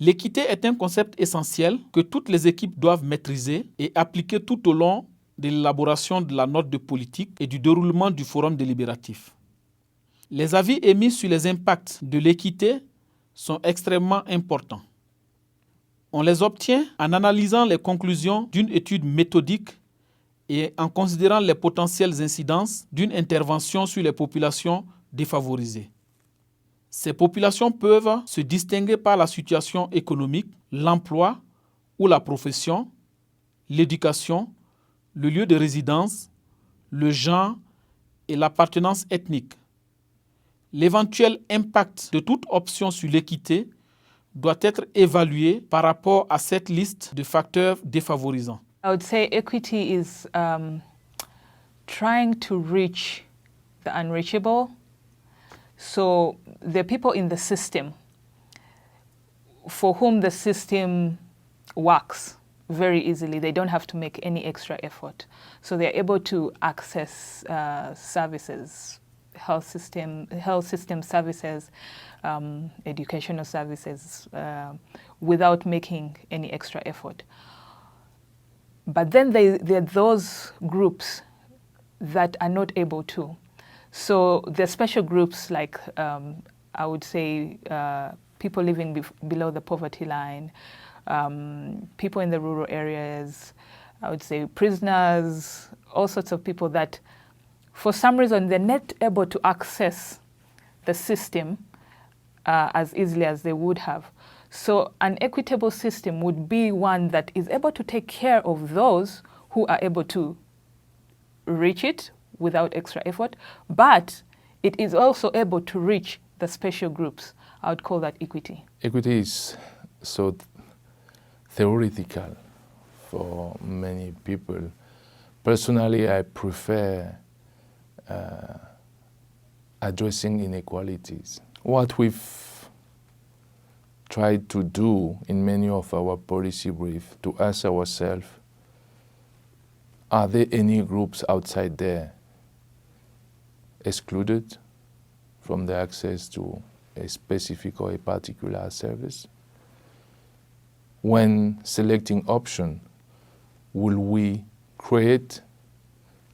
L'équité est un concept essentiel que toutes les équipes doivent maîtriser et appliquer tout au long de l'élaboration de la note de politique et du déroulement du forum délibératif. Les avis émis sur les impacts de l'équité sont extrêmement importants. On les obtient en analysant les conclusions d'une étude méthodique et en considérant les potentielles incidences d'une intervention sur les populations défavorisées. Ces populations peuvent se distinguer par la situation économique, l'emploi ou la profession, l'éducation, le lieu de résidence, le genre et l'appartenance ethnique. L'éventuel impact de toute option sur l'équité doit être évalué par rapport à cette liste de facteurs défavorisants. I would say equity is trying to reach the unreachable. So the people in the system for whom the system works very easily, they don't have to make any extra effort. So they're able to access services, health system services, educational services without making any extra effort. But then there are those groups that are not able to. So the special groups like, I would say, people living below the poverty line, people in the rural areas, I would say prisoners, all sorts of people that for some reason they're not able to access the system as easily as they would have. So an equitable system would be one that is able to take care of those who are able to reach it without extra effort, but it is also able to reach the special groups. I would call that equity. Equity is so theoretical for many people. Personally, I prefer addressing inequalities. What we've tried to do in many of our policy briefs to ask ourselves, are there any groups outside there excluded from the access to a specific or a particular service? When selecting option, will we create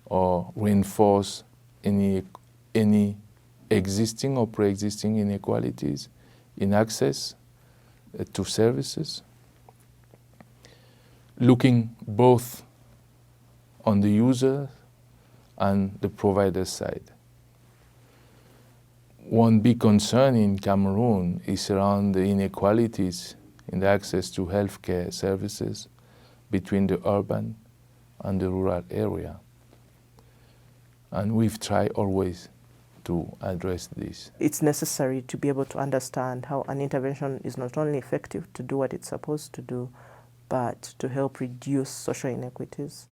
or reinforce any existing or pre-existing inequalities in access to services? Looking both on the user and the provider side. One big concern in Cameroon is around the inequalities in the access to healthcare services between the urban and the rural area. And we've tried always to address this. It's necessary to be able to understand how an intervention is not only effective to do what it's supposed to do, but to help reduce social inequities.